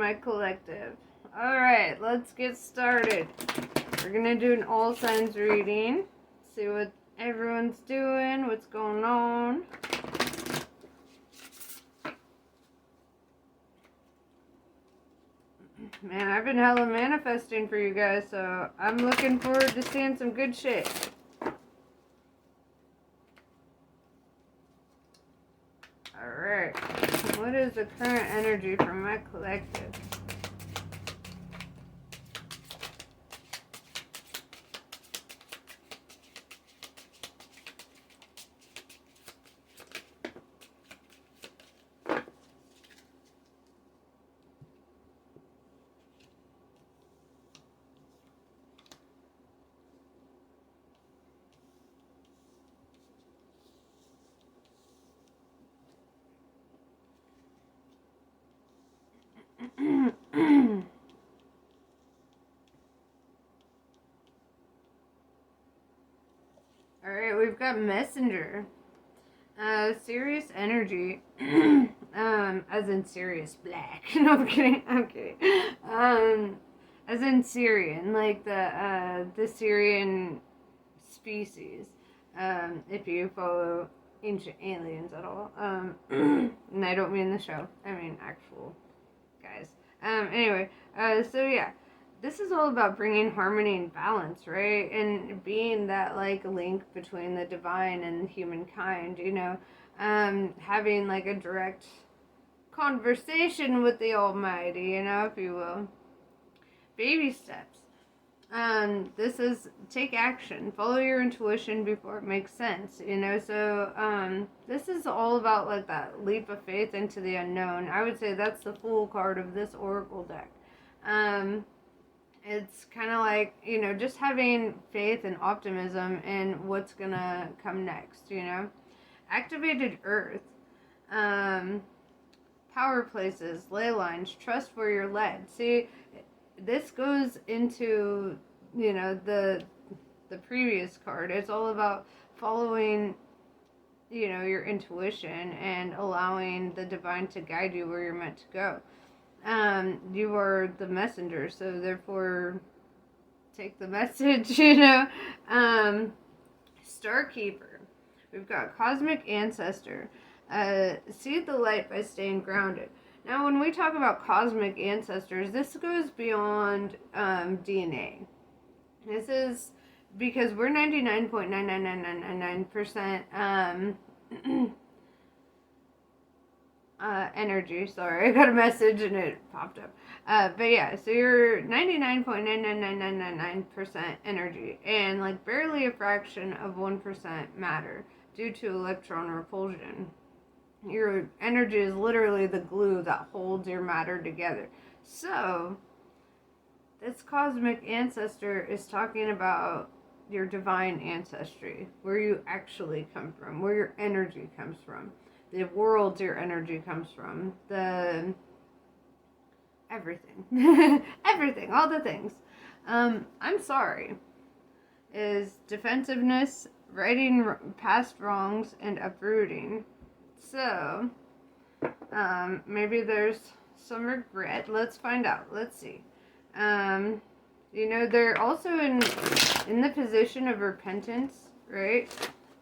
my collective. Alright, let's get started. We're going to do an all signs reading. See what everyone's doing, what's going on. Man, I've been hella manifesting for you guys, so I'm looking forward to seeing some good shit. Alright, what is the current energy from my collective? Alright, we've got Messenger. Serious energy. As in Sirius Black. No, I'm kidding. I'm kidding. As in Syrian, like the Syrian species. If you follow Ancient Aliens at all. And I don't mean the show. I mean actual guys. Anyway, so yeah. This is all about bringing harmony and balance, right? And being that, like, link between the divine and humankind, you know? Having, like, a direct conversation with the Almighty, you know, if you will. Baby steps. This is take action. Follow your intuition before it makes sense, you know? So, this is all about, like, that leap of faith into the unknown. I would say that's the Fool card of this Oracle deck. It's kind of like, you know, just having faith and optimism in what's gonna come next, you know? Activated Earth. Power places, ley lines, trust where you're led. See, this goes into, you know, the previous card. It's all about following, you know, your intuition and allowing the divine to guide you where you're meant to go. You are the messenger, so therefore take the message, you know. Starkeeper. We've got Cosmic Ancestor. See the light by staying grounded. Now, when we talk about cosmic ancestors, this goes beyond DNA. This is because we're 99.99999% energy. Sorry, I got a message and it popped up. But yeah, so you're 99.99999% energy and like barely a fraction of 1% matter due to electron repulsion. Your energy is literally the glue that holds your matter together. So, this cosmic ancestor is talking about your divine ancestry, where you actually come from, where your energy comes from. The world your energy comes from, the everything, everything, all the things. I'm sorry is defensiveness, righting past wrongs, and uprooting. So, maybe there's some regret. Let's find out. Let's see. You know, they're also in the position of repentance, right?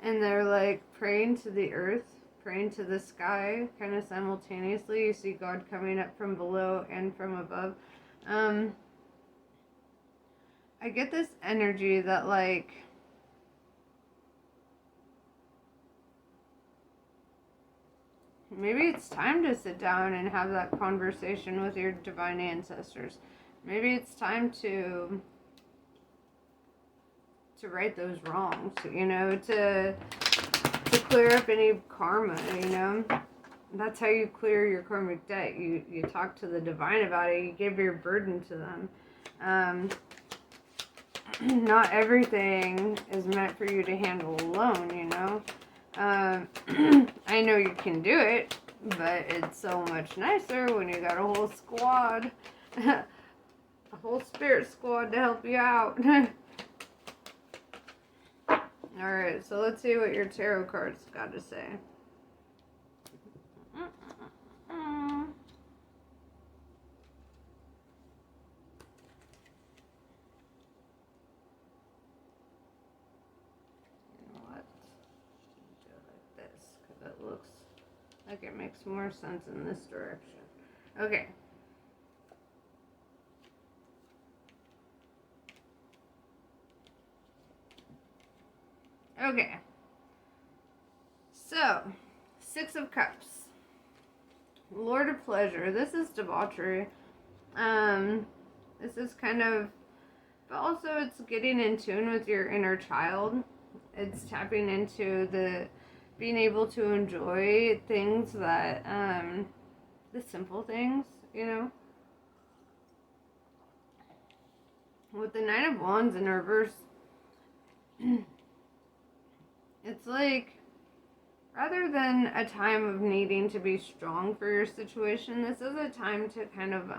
And they're like praying to the earth, praying to the sky, kind of simultaneously. You see God coming up from below and from above. I get this energy that, like, maybe it's time to sit down and have that conversation with your divine ancestors. Maybe it's time to right those wrongs, you know, to clear up any karma, you know. That's how you clear your karmic debt. You talk to the divine about it. You give your burden to them. Not everything is meant for you to handle alone, you know. I know you can do it, but it's so much nicer when you got a whole squad, a whole spirit squad to help you out. Alright, so let's see what your tarot cards got to say. but it looks like it makes more sense in this direction. Okay. Okay. So, Six of Cups. Lord of Pleasure. This is debauchery. This is kind of, but also it's getting in tune with your inner child. It's tapping into the being able to enjoy things that, the simple things, you know. With the Nine of Wands in reverse, it's like, rather than a time of needing to be strong for your situation, this is a time to kind of,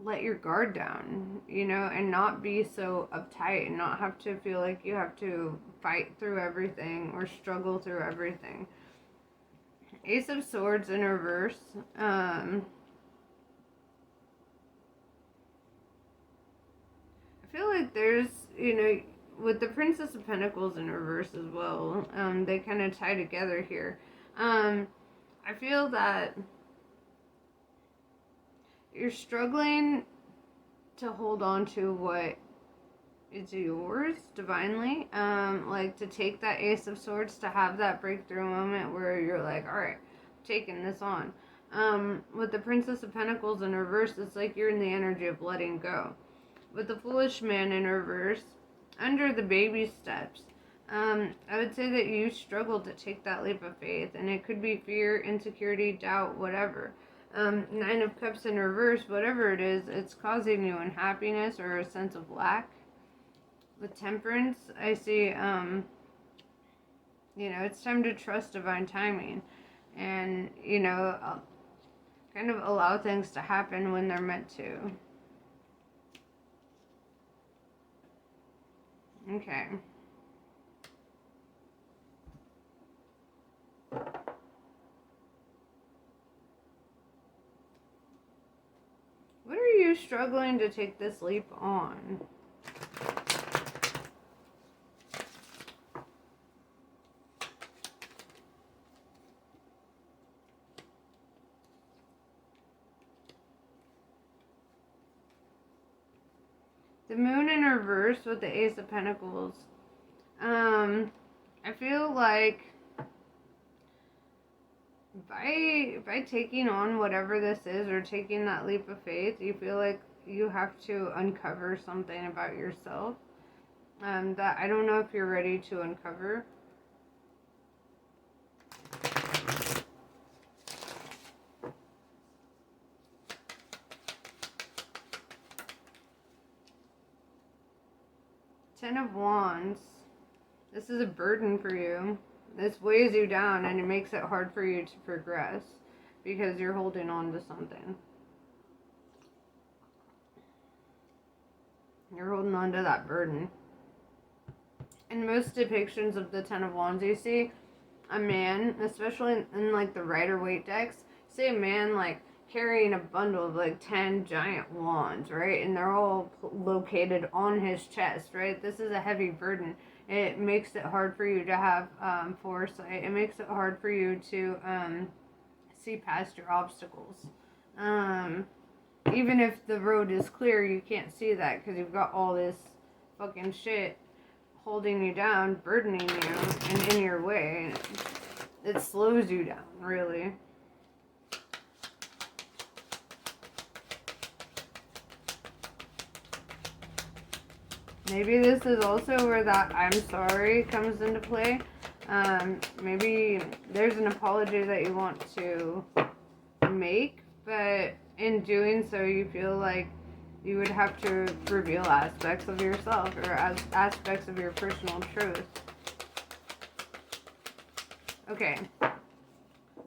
let your guard down, you know, and not be so uptight and not have to feel like you have to fight through everything or struggle through everything. Ace of Swords in reverse. I feel like there's, you know, with the Princess of Pentacles in reverse as well, they kind of tie together here. I feel that you're struggling to hold on to what is yours divinely. Like to take that Ace of Swords, to have that breakthrough moment where you're like, all right, I'm taking this on. With the Princess of Pentacles in reverse, it's like you're in the energy of letting go. With the Foolish Man in reverse, under the baby steps, I would say that you struggle to take that leap of faith, and it could be fear, insecurity, doubt, whatever. Nine of Cups in reverse, whatever it is, it's causing you unhappiness or a sense of lack. With Temperance, I see, you know, it's time to trust divine timing and, you know, kind of allow things to happen when they're meant to. Okay. What are you struggling to take this leap on? The Moon in reverse with the Ace of Pentacles. I feel like by taking on whatever this is, or taking that leap of faith, you feel like you have to uncover something about yourself that I don't know if you're ready to uncover. Ten of Wands. This is a burden for you. This weighs you down and it makes it hard for you to progress because you're holding on to something. You're holding on to that burden. In most depictions of the Ten of Wands, you see a man, especially in like the Rider-Waite decks, see a man like carrying a bundle of like 10 giant wands, right? And they're all located on his chest, right? This is a heavy burden. It makes it hard for you to have foresight. It makes it hard for you to see past your obstacles. Even if the road is clear, you can't see that because you've got all this fucking shit holding you down, burdening you, and in your way. It slows you down, really. Maybe this is also where that I'm sorry comes into play. Maybe there's an apology that you want to make, but in doing so you feel like you would have to reveal aspects of yourself or aspects of your personal truth. Okay.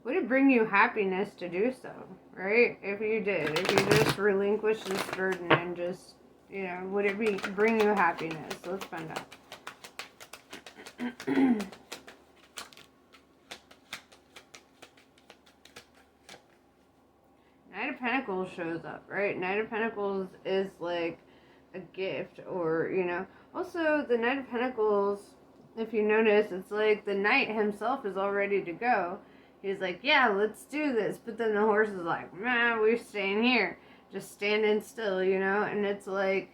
Would it bring you happiness to do so, right? If you did, if you just relinquished this burden and just, you know, would it bring you happiness? Let's find out. Knight of Pentacles shows up, right? Knight of Pentacles is like a gift, or, you know. Also, the Knight of Pentacles if you notice, it's like the knight himself is all ready to go. He's like, yeah, let's do this. But then the horse is like, nah, we're staying here. Just standing still, you know? And it's like,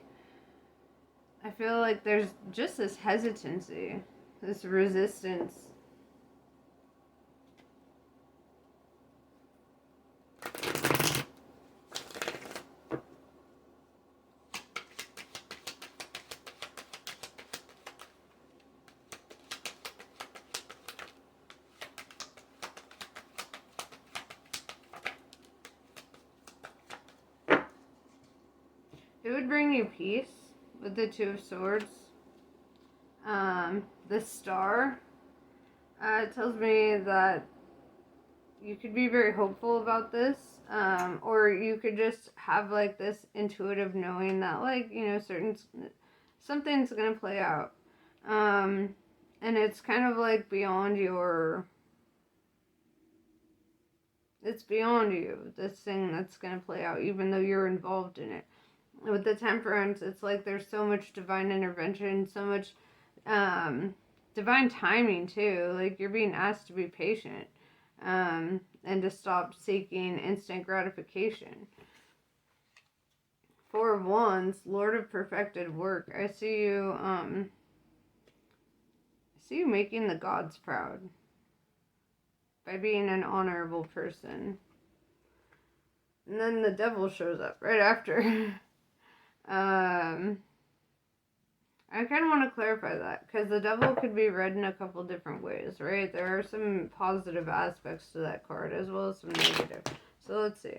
I feel like there's just this hesitancy, this resistance. It would bring you peace with the Two of Swords. The Star tells me that you could be very hopeful about this, or you could just have like this intuitive knowing that, like, you know, something's gonna play out, and it's kind of like beyond your. It's beyond you, this thing that's gonna play out, even though you're involved in it. With the Temperance, it's like there's so much divine intervention, so much divine timing too. Like, you're being asked to be patient, and to stop seeking instant gratification. Four of Wands, Lord of perfected work. I see you making the gods proud by being an honorable person. And then the Devil shows up right after. I kind of want to clarify that, because the Devil could be read in a couple different ways, right? There are some positive aspects to that card as well as some negative. So let's see.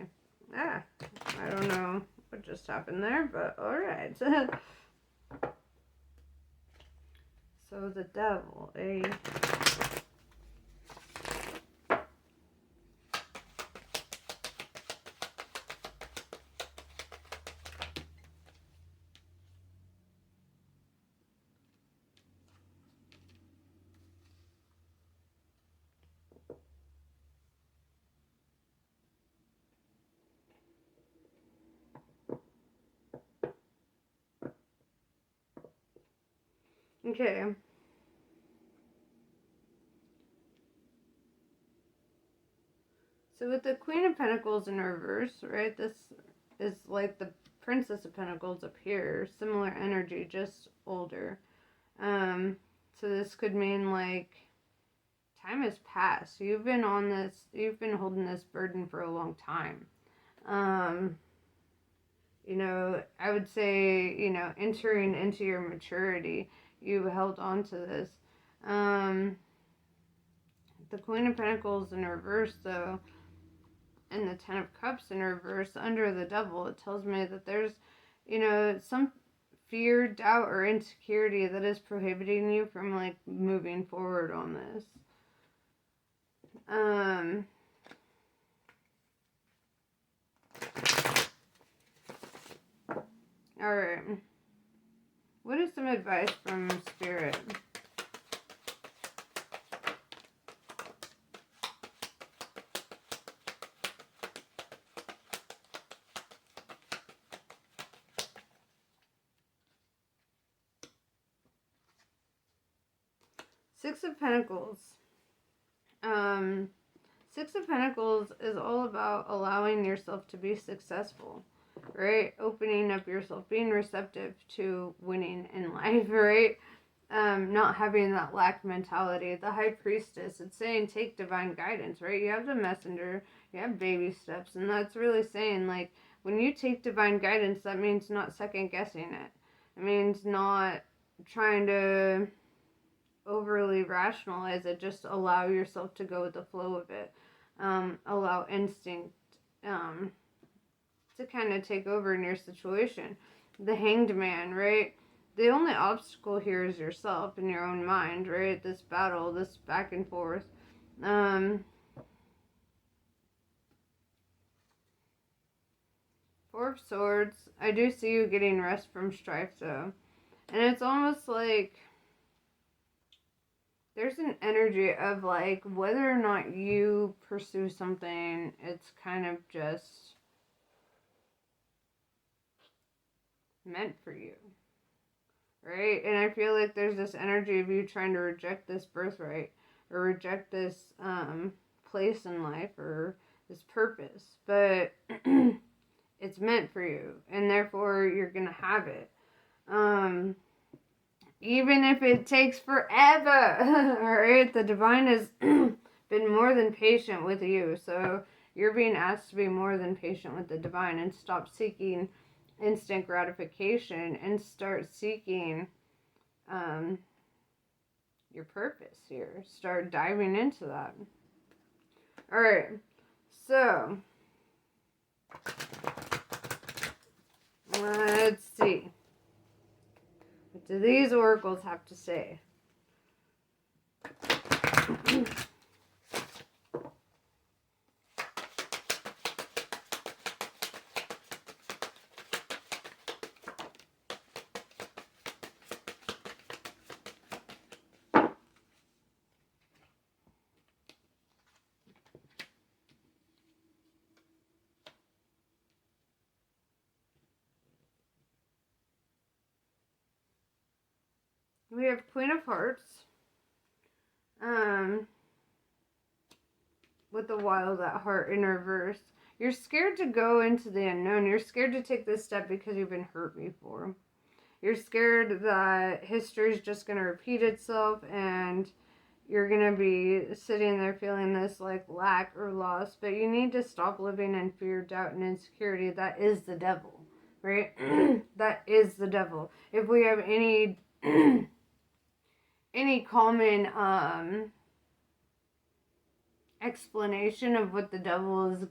I don't know what just happened there, but alright. So the Devil, okay. So with the Queen of Pentacles in reverse, right, this is like the Princess of Pentacles up here. Similar energy, just older. So this could mean, like, time has passed. You've been holding this burden for a long time. You know, I would say, you know, entering into your maturity, you held on to this. The Queen of Pentacles in reverse, though, and the Ten of Cups in reverse under the Devil, it tells me that there's, you know, some fear, doubt, or insecurity that is prohibiting you from, like, moving forward on this. Alright. What is some advice from Spirit? Six of Pentacles. Six of Pentacles is all about allowing yourself to be successful, right? Opening up yourself, being receptive to winning in life, right? Not having that lack mentality. The High Priestess, it's saying take divine guidance, right? You have the Messenger, you have baby steps, and that's really saying, like, when you take divine guidance, that means not second guessing it. It means not trying to overly rationalize it, just allow yourself to go with the flow of it. Allow instinct to kind of take over in your situation. The Hanged Man, right? The only obstacle here is yourself in your own mind, right? This battle, this back and forth. Four of Swords. I do see you getting rest from strife, though. And it's almost like there's an energy of, like, whether or not you pursue something, it's kind of just meant for you. right? And I feel like there's this energy of you trying to reject this birthright or reject this place in life or this purpose, but it's meant for you, and therefore you're gonna have it. Even if it takes forever, alright? The divine has been more than patient with you, so you're being asked to be more than patient with the divine and stop seeking instant gratification and start seeking your purpose here. Start diving into that. Alright, so let's see. What do these oracles have to say? We have Queen of Hearts. With the wild at heart in reverse. You're scared to go into the unknown. You're scared to take this step because you've been hurt before. You're scared that history is just going to repeat itself and you're going to be sitting there feeling this like lack or loss. But you need to stop living in fear, doubt, and insecurity. That is the devil, right? That is the devil. If we have any common explanation of what the devil is,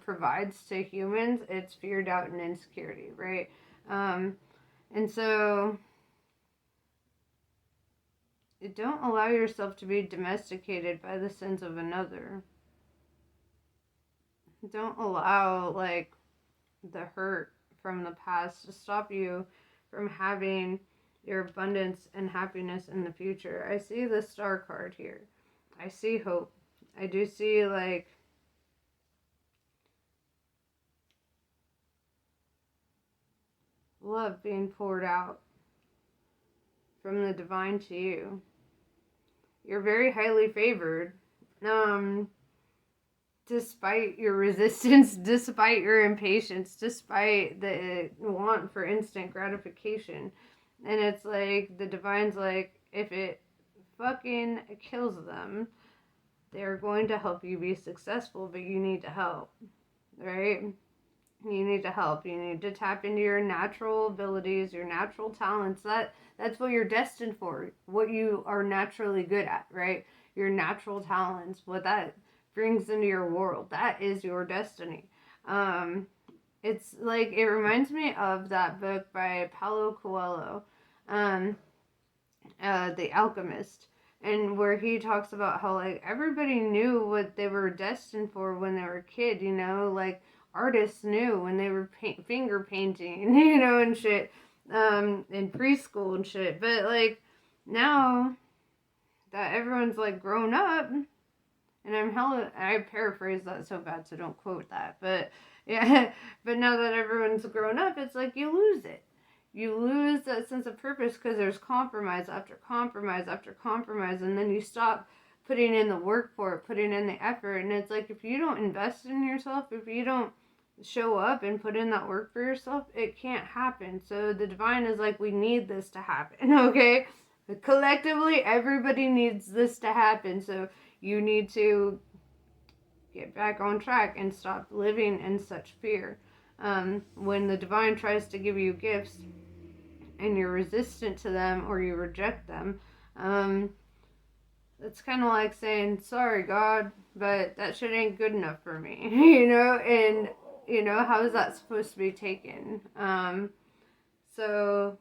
provides to humans, it's fear, doubt, and insecurity, right? And so don't allow yourself to be domesticated by the sins of another. Don't allow the hurt from the past to stop you from having your abundance and happiness in the future. I see the Star card here. I see hope. I do see love being poured out from the divine to you. You're very highly favored. Despite your resistance, despite your impatience, despite the want for instant gratification. And it's like, the divine's like, if it fucking kills them, they're going to help you be successful, but you need to help, right? You need to help. You need to tap into your natural abilities, your natural talents. That's what you're destined for, what you are naturally good at, right? Your natural talents, what that brings into your world. That is your destiny. It's like, it reminds me of that book by Paulo Coelho, The Alchemist, and where he talks about how everybody knew what they were destined for when they were a kid, artists knew when they were finger painting, and shit, in preschool and shit. But now that everyone's grown up, and I paraphrase that so bad, so don't quote that. But yeah, but now that everyone's grown up, it's you lose it. You lose that sense of purpose because there's compromise after compromise after compromise, and then you stop putting in the work for it, putting in the effort. And it's if you don't invest in yourself, if you don't show up and put in that work for yourself, it can't happen. So the divine is we need this to happen, okay? But collectively, everybody needs this to happen. So you need to get back on track and stop living in such fear. When the divine tries to give you gifts and you're resistant to them or you reject them, it's kind of like saying, sorry, God, but that shit ain't good enough for me, and, how is that supposed to be taken? So,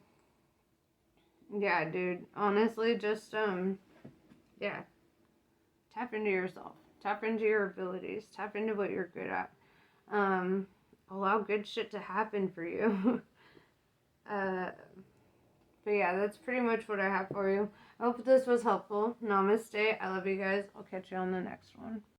yeah, dude, honestly, just, yeah, tap into yourself, tap into your abilities, tap into what you're good at, allow good shit to happen for you. But yeah, that's pretty much what I have for you. I hope this was helpful. Namaste. I love you guys. I'll catch you on the next one.